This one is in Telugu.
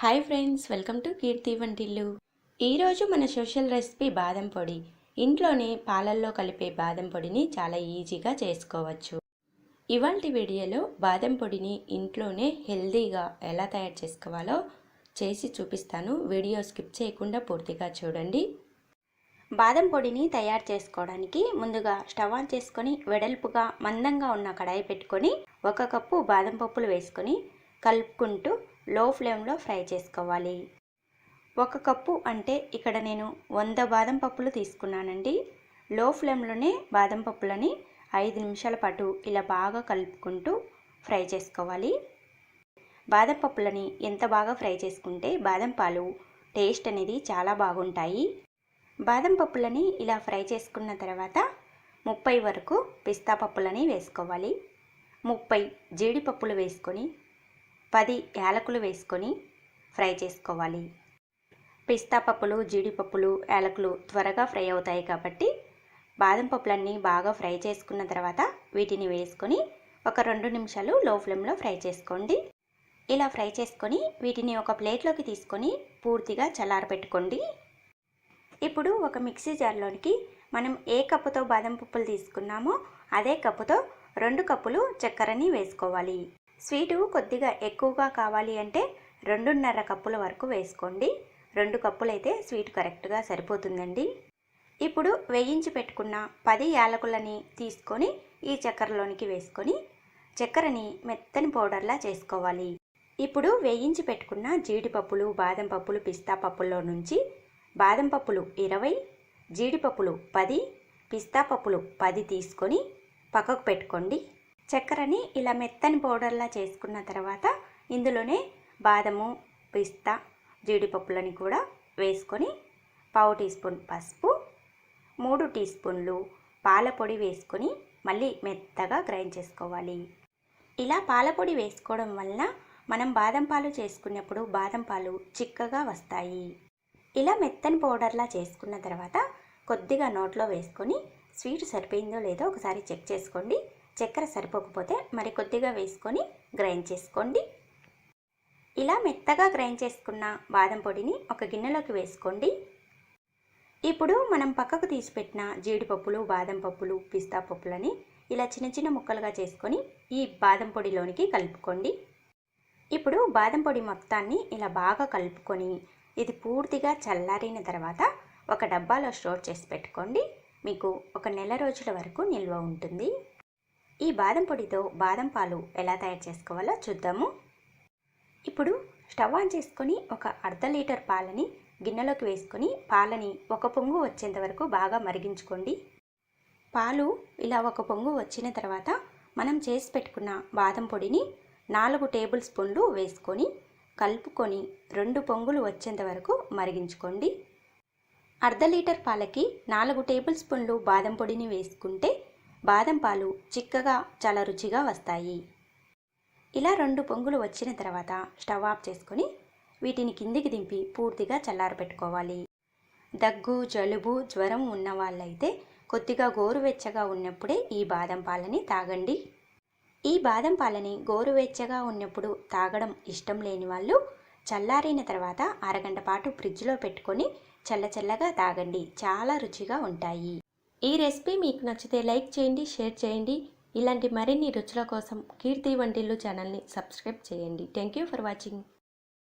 హాయ్ ఫ్రెండ్స్, వెల్కమ్ టు కీర్తి వంటిల్లు. ఈరోజు మన సోషల్ రెసిపీ బాదం పొడి. ఇంట్లోనే పాలల్లో కలిపే బాదం పొడిని చాలా ఈజీగా చేసుకోవచ్చు. ఇవాల్టి వీడియోలో బాదం పొడిని ఇంట్లోనే హెల్తీగా ఎలా తయారు చేసుకోవాలో చేసి చూపిస్తాను. వీడియో స్కిప్ చేయకుండా పూర్తిగా చూడండి. బాదం పొడిని తయారు చేసుకోవడానికి ముందుగా స్టవ్ ఆన్ చేసుకొని వెడల్పుగా మందంగా ఉన్న కడాయి పెట్టుకొని 1 కప్పు బాదం పప్పులు వేసుకొని కలుపుకుంటూ లో ఫ్లేమ్లో ఫ్రై చేసుకోవాలి. 1 కప్పు అంటే ఇక్కడ నేను 100 బాదం పప్పులు తీసుకున్నానండి. లో ఫ్లేమ్లోనే బాదం పప్పులని 5 నిమిషాల పాటు ఇలా బాగా కలుపుకుంటూ ఫ్రై చేసుకోవాలి. బాదం పప్పులని ఎంత బాగా ఫ్రై చేసుకుంటే బాదం పాలు టేస్ట్ అనేది చాలా బాగుంటాయి. బాదం పప్పులని ఇలా ఫ్రై చేసుకున్న తర్వాత 30 వరకు పిస్తా పప్పులని వేసుకోవాలి. 30 జీడిపప్పులు వేసుకొని 10 యాలకులు వేసుకొని ఫ్రై చేసుకోవాలి. పిస్తా పప్పులు, జీడిపప్పులు, యాలకులు త్వరగా ఫ్రై అవుతాయి కాబట్టి బాదం పప్పులన్నీ బాగా ఫ్రై చేసుకున్న తర్వాత వీటిని వేసుకొని ఒక 2 నిమిషాలు లో ఫ్లేమ్లో ఫ్రై చేసుకోండి. ఇలా ఫ్రై చేసుకొని వీటిని ఒక ప్లేట్లోకి తీసుకొని పూర్తిగా చల్లారబెట్టుకోండి. ఇప్పుడు ఒక మిక్సీ జార్లోనికి మనం ఏ కప్పుతో బాదం పప్పులు తీసుకున్నామో అదే కప్పుతో 2 కప్పులు చక్కెరని వేసుకోవాలి. స్వీటు కొద్దిగా ఎక్కువగా కావాలి అంటే 2.5 కప్పుల వరకు వేసుకోండి. 2 కప్పులైతే స్వీట్ కరెక్ట్గా సరిపోతుందండి. ఇప్పుడు వేయించి పెట్టుకున్న 10 యాలకులని తీసుకొని ఈ చక్కెరలోనికి వేసుకొని చక్కెరని మెత్తని పౌడర్లా చేసుకోవాలి. ఇప్పుడు వేయించి పెట్టుకున్న జీడిపప్పులు, బాదం పప్పులు, పిస్తా పప్పుల్లో నుంచి బాదం పప్పులు 20, జీడిపప్పులు 10, పిస్తా పప్పులు 10 తీసుకొని పక్కకు పెట్టుకోండి. చక్కెరని ఇలా మెత్తని పౌడర్లా చేసుకున్న తర్వాత ఇందులోనే బాదము, పిస్తా, జీడిపప్పులని కూడా వేసుకొని 1/2 టీ స్పూన్ పసుపు, 3 టీ స్పూన్లు పాల పొడి వేసుకొని మళ్ళీ మెత్తగా గ్రైండ్ చేసుకోవాలి. ఇలా పాల పొడి వేసుకోవడం వలన మనం బాదం పాలు చేసుకున్నప్పుడు బాదం పాలు చిక్కగా వస్తాయి. ఇలా మెత్తని పౌడర్లా చేసుకున్న తర్వాత కొద్దిగా నోట్లో వేసుకొని స్వీట్ సరిపోయిందో లేదో ఒకసారి చెక్ చేసుకోండి. చక్కెర సరిపోకపోతే మరి కొద్దిగా వేసుకొని గ్రైండ్ చేసుకోండి. ఇలా మెత్తగా గ్రైండ్ చేసుకున్న బాదం పొడిని ఒక గిన్నెలోకి వేసుకోండి. ఇప్పుడు మనం పక్కకు తీసిపెట్టిన జీడిపప్పులు, బాదం పప్పులు, పిస్తా పప్పులని ఇలా చిన్న చిన్న ముక్కలుగా చేసుకొని ఈ బాదం పొడిలోనికి కలుపుకోండి. ఇప్పుడు బాదం పొడి మొత్తాన్ని ఇలా బాగా కలుపుకొని ఇది పూర్తిగా చల్లారిన తర్వాత ఒక డబ్బాలో స్టోర్ చేసి పెట్టుకోండి. మీకు 1 నెల రోజుల వరకు నిల్వ ఉంటుంది. ఈ బాదం పొడితో బాదం పాలు ఎలా తయారు చేసుకోవాలో చూద్దాము. ఇప్పుడు స్టవ్ ఆన్ చేసుకొని ఒక 1/2 లీటర్ పాలని గిన్నెలోకి వేసుకొని పాలని 1 పొంగు వచ్చేంత వరకు బాగా మరిగించుకోండి. పాలు ఇలా 1 పొంగు వచ్చిన తర్వాత మనం చేసి పెట్టుకున్న బాదం పొడిని 4 టేబుల్ స్పూన్లు వేసుకొని కలుపుకొని 2 పొంగులు వచ్చేంత వరకు మరిగించుకోండి. 1/2 లీటర్ పాలకి 4 టేబుల్ స్పూన్లు బాదం పొడిని వేసుకుంటే బాదం పాలు చిక్కగా చాలా రుచిగా వస్తాయి. ఇలా 2 పొంగులు వచ్చిన తర్వాత స్టవ్ ఆఫ్ చేసుకొని వీటిని కిందికి దింపి పూర్తిగా చల్లారబెట్టుకోవాలి. దగ్గు, జలుబు, జ్వరం ఉన్న వాళ్ళైతే కొద్దిగా గోరువెచ్చగా ఉన్నప్పుడే ఈ బాదం పాలని తాగండి. ఈ బాదం పాలని గోరువెచ్చగా ఉన్నప్పుడు తాగడం ఇష్టం లేని వాళ్ళు చల్లారిన తర్వాత అరగంట పాటు ఫ్రిడ్జ్లో పెట్టుకొని చల్లచల్లగా తాగండి. చాలా రుచిగా ఉంటాయి. ఈ రెసిపీ మీకు నచ్చితే లైక్ చేయండి, షేర్ చేయండి. ఇలాంటి మరిన్ని రుచుల కోసం కీర్తి వంటిల్లు ఛానల్ని సబ్స్క్రైబ్ చేయండి. Thank you for watching.